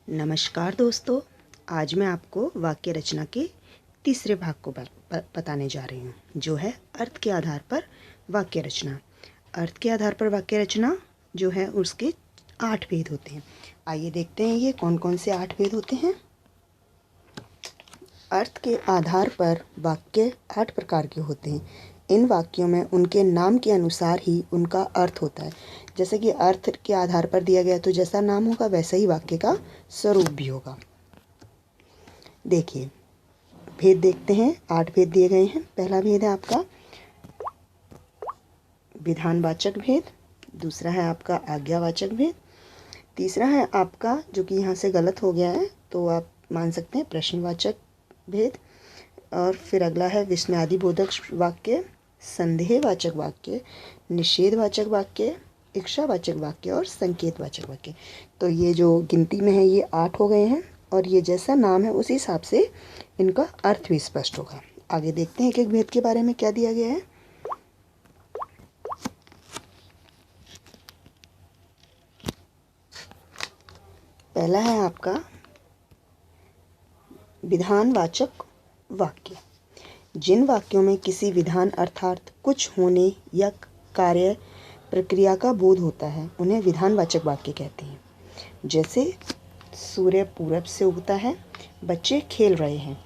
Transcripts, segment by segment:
नमस्कार दोस्तों। आज मैं आपको वाक्य रचना के तीसरे भाग को बताने जा रही हूँ, जो है अर्थ के आधार पर वाक्य रचना। अर्थ के आधार पर वाक्य रचना जो है उसके 8 भेद होते हैं। आइए देखते हैं ये कौन कौन से 8 भेद होते हैं। अर्थ के आधार पर वाक्य 8 प्रकार के होते हैं। इन वाक्यों में उनके नाम के अनुसार ही उनका अर्थ होता है। जैसे कि अर्थ के आधार पर दिया गया तो जैसा नाम होगा वैसा ही वाक्य का स्वरूप भी होगा। देखिए भेद देखते हैं। 8 भेद दिए गए हैं। पहला भेद है आपका विधानवाचक भेद, दूसरा है आपका आज्ञावाचक भेद, तीसरा है आपका, जो कि यहाँ से गलत हो गया है तो आप मान सकते हैं, प्रश्नवाचक भेद, और फिर अगला है विस्मयादिबोधक वाक्य, संदेहवाचक वाक्य, निषेधवाचक वाक्य, इच्छावाचक वाक्य और संकेतवाचक वाक्य। तो ये जो गिनती में है ये 8 हो गए हैं और ये जैसा नाम है उसी हिसाब से इनका अर्थ भी स्पष्ट होगा। आगे देखते हैं एक एक भेद के बारे में क्या दिया गया है। पहला है आपका विधानवाचक वाक्य। जिन वाक्यों में किसी विधान अर्थात कुछ होने या कार्य प्रक्रिया का बोध होता है उन्हें विधानवाचक वाक्य कहते हैं। जैसे सूर्य पूरब से उगता है, बच्चे खेल रहे हैं।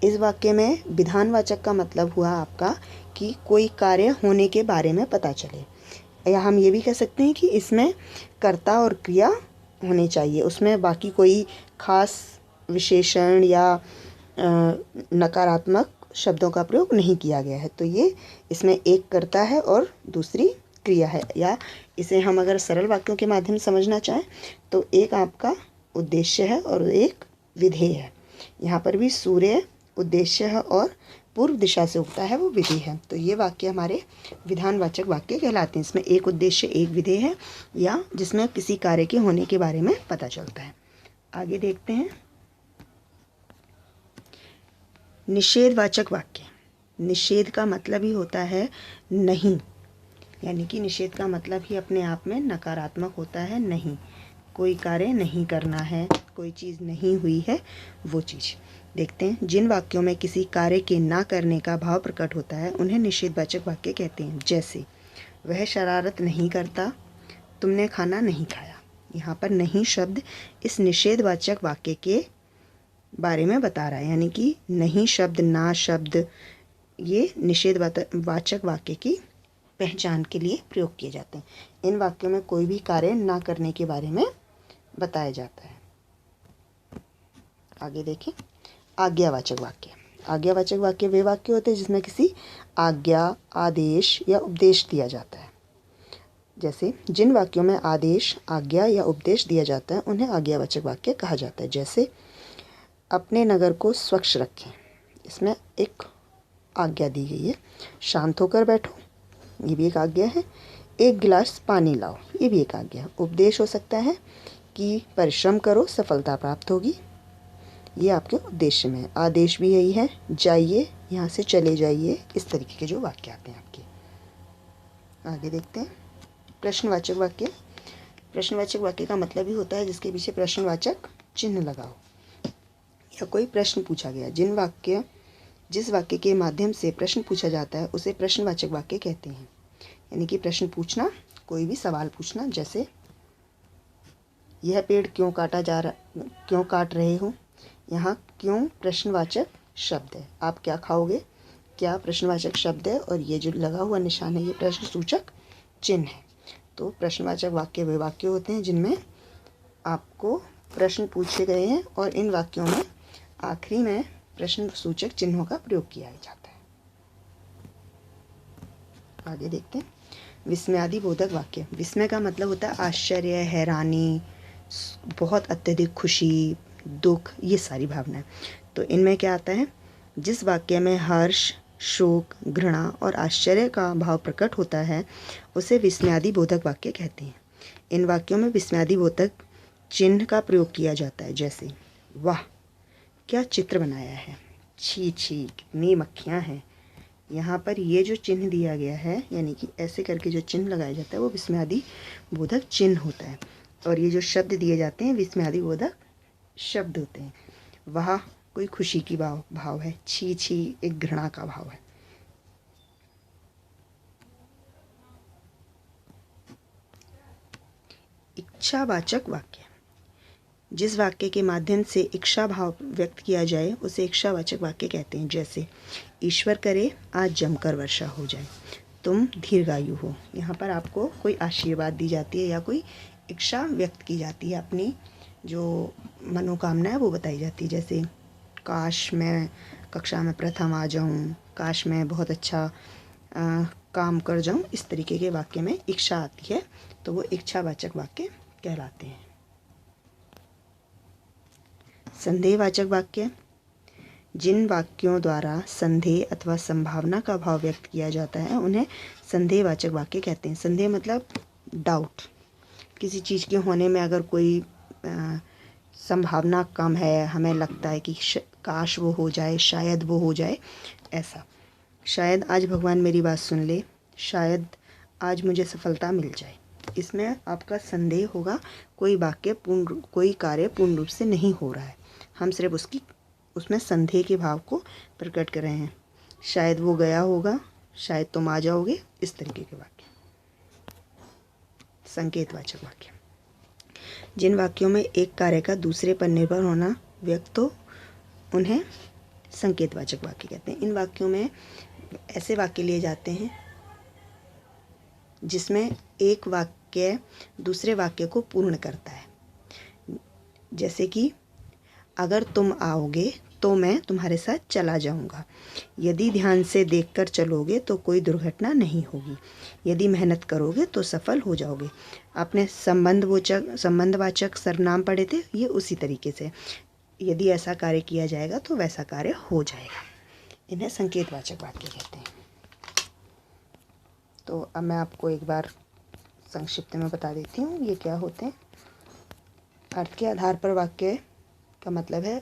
इस वाक्य में विधानवाचक का मतलब हुआ आपका कि कोई कार्य होने के बारे में पता चले, या हम ये भी कह सकते हैं कि इसमें कर्ता और क्रिया होने चाहिए, उसमें बाकी कोई खास विशेषण या नकारात्मक शब्दों का प्रयोग नहीं किया गया है। तो ये इसमें एक कर्ता है और दूसरी क्रिया है, या इसे हम अगर सरल वाक्यों के माध्यम से समझना चाहें तो एक आपका उद्देश्य है और एक विधेय है। यहाँ पर भी सूर्य उद्देश्य है और पूर्व दिशा से उगता है, वो विधेय है। तो ये वाक्य हमारे विधानवाचक वाक्य कहलाते हैं। इसमें एक उद्देश्य एक विधेय है, या जिसमें किसी कार्य के होने के बारे में पता चलता है। आगे देखते हैं निषेधवाचक वाक्य। निषेध का मतलब ही होता है नहीं, यानी कि निषेध का मतलब ही अपने आप में नकारात्मक होता है। नहीं, कोई कार्य नहीं करना है, कोई चीज़ नहीं हुई है, वो चीज़। देखते हैं जिन वाक्यों में किसी कार्य के ना करने का भाव प्रकट होता है उन्हें निषेधवाचक वाक्य कहते हैं। जैसे वह शरारत नहीं करता, तुमने खाना नहीं खाया। यहाँ पर नहीं शब्द इस निषेधवाचक वाक्य के बारे में बता रहा है, यानी कि नहीं शब्द, ना शब्द, ये निषेधवाचक वाक्य की पहचान के लिए प्रयोग किए जाते हैं। इन वाक्यों में कोई भी कार्य ना करने के बारे में बताया जाता है। आगे देखें आज्ञावाचक वाक्य। आज्ञावाचक वाक्य वे वाक्य होते हैं जिसमें किसी आज्ञा, आदेश या उपदेश दिया जाता है। जैसे जिन वाक्यों में आदेश, आज्ञा या उपदेश दिया जाता है उन्हें आज्ञावाचक वाक्य कहा जाता है। जैसे अपने नगर को स्वच्छ रखें, इसमें एक आज्ञा दी गई है। शांत होकर बैठो, ये भी एक आज्ञा है। एक गिलास पानी लाओ, ये भी एक आज्ञा है। उपदेश हो सकता है कि परिश्रम करो, सफलता प्राप्त होगी, ये आपके उद्देश्य में है। आदेश भी यही है, जाइए, यहाँ से चले जाइए। इस तरीके के जो वाक्य आते हैं आपके। आगे देखते हैं प्रश्नवाचक वाक्य। प्रश्नवाचक वाक्य का मतलब ही होता है जिसके पीछे प्रश्नवाचक चिन्ह लगा हो या कोई प्रश्न पूछा गया। जिस वाक्य के माध्यम से प्रश्न पूछा जाता है उसे प्रश्नवाचक वाक्य कहते हैं। यानी कि प्रश्न पूछना, कोई भी सवाल पूछना। जैसे यह पेड़ क्यों काट रहे हो, यहाँ क्यों प्रश्नवाचक शब्द है। आप क्या खाओगे, क्या प्रश्नवाचक शब्द है, और ये जो लगा हुआ निशान है ये प्रश्न सूचक चिन्ह है। तो प्रश्नवाचक वाक्य वे वाक्य होते हैं जिनमें आपको प्रश्न पूछे गए हैं और इन वाक्यों में आखिरी में प्रश्न सूचक चिन्हों का प्रयोग किया जाता है। आगे देखते हैं विस्मयादिबोधक वाक्य। विस्मय का मतलब होता है आश्चर्य, हैरानी, बहुत अत्यधिक खुशी, दुख, ये सारी भावनाएं। तो इनमें क्या आता है, जिस वाक्य में हर्ष, शोक, घृणा और आश्चर्य का भाव प्रकट होता है उसे विस्मयादिबोधक वाक्य कहते हैं। इन वाक्यों में विस्मयादिबोधक चिन्ह का प्रयोग किया जाता है। जैसे वाह क्या चित्र बनाया है, छी छी कितनी मक्खियाँ हैं। यहाँ पर ये जो चिन्ह दिया गया है, यानी कि ऐसे करके जो चिन्ह लगाया जाता है वो विस्मयादिबोधक चिन्ह होता है। और ये जो शब्द दिए जाते हैं विस्मयादिबोधक शब्द होते हैं। वाह कोई खुशी की भाव है, छी छी एक घृणा का भाव है। इच्छावाचक वाक्य, जिस वाक्य के माध्यम से इच्छा भाव व्यक्त किया जाए उसे इच्छावाचक वाक्य कहते हैं। जैसे ईश्वर करे आज जमकर वर्षा हो जाए, तुम दीर्घायु हो। यहाँ पर आपको कोई आशीर्वाद दी जाती है या कोई इच्छा व्यक्त की जाती है, अपनी जो मनोकामना है वो बताई जाती है। जैसे काश मैं कक्षा में प्रथम आ जाऊँ, काश मैं बहुत अच्छा काम कर जाऊँ, इस तरीके के वाक्य में इच्छा आती है तो वो इच्छावाचक वाक्य कहलाते हैं। संदेहवाचक वाक्य, जिन वाक्यों द्वारा संदेह अथवा संभावना का भाव व्यक्त किया जाता है उन्हें संदेहवाचक वाक्य कहते हैं। संदेह मतलब डाउट, किसी चीज़ के होने में अगर कोई संभावना कम है, हमें लगता है कि काश वो हो जाए, शायद वो हो जाए, ऐसा। शायद आज भगवान मेरी बात सुन ले, शायद आज मुझे सफलता मिल जाए, इसमें आपका संदेह होगा, कोई कार्य पूर्ण रूप से नहीं हो रहा है, हम सिर्फ उसमें संदेह के भाव को प्रकट कर रहे हैं। शायद वो गया होगा, शायद तुम आ जाओगे, इस तरीके के वाक्य। संकेतवाचक वाक्य, जिन वाक्यों में एक कार्य का दूसरे पर निर्भर होना व्यक्त हो उन्हें संकेतवाचक वाक्य कहते हैं। इन वाक्यों में ऐसे वाक्य लिए जाते हैं जिसमें एक वाक्य दूसरे वाक्य को पूर्ण करता है। जैसे कि अगर तुम आओगे तो मैं तुम्हारे साथ चला जाऊंगा, यदि ध्यान से देखकर चलोगे तो कोई दुर्घटना नहीं होगी, यदि मेहनत करोगे तो सफल हो जाओगे। आपने संबंधवाचक सर्वनाम पढ़े थे, ये उसी तरीके से, यदि ऐसा कार्य किया जाएगा तो वैसा कार्य हो जाएगा। इन्हें संकेतवाचक वाक्य कहते हैं। तो अब मैं आपको एक बार संक्षिप्त में बता देती हूँ ये क्या होते हैं। अर्थ के आधार पर वाक्य का मतलब है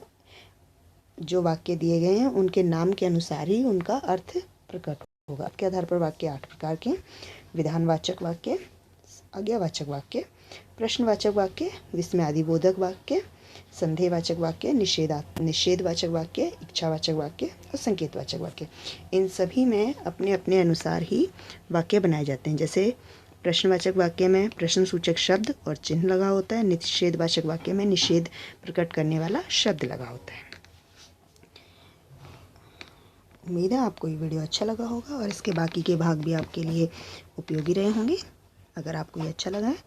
जो वाक्य दिए गए हैं उनके नाम के अनुसार ही उनका अर्थ प्रकट होगा। अर्थ के आधार पर वाक्य 8 प्रकार के: विधानवाचक वाक्य, आज्ञावाचक वाक्य, प्रश्नवाचक वाक्य, विस्मयादिबोधक वाक्य, संदेहवाचक वाक्य, निषेधवाचक वाक्य, इच्छावाचक वाक्य और संकेतवाचक वाक्य। इन सभी में अपने अपने अनुसार ही वाक्य बनाए जाते हैं। जैसे प्रश्नवाचक वाक्य में प्रश्नसूचक शब्द और चिन्ह लगा होता है, निषेधवाचक वाक्य में निषेध प्रकट करने वाला शब्द लगा होता है। उम्मीद है आपको ये वीडियो अच्छा लगा होगा और इसके बाकी के भाग भी आपके लिए उपयोगी रहे होंगे। अगर आपको ये अच्छा लगा है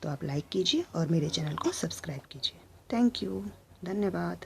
तो आप लाइक कीजिए और मेरे चैनल को सब्सक्राइब कीजिए। थैंक यू, धन्यवाद।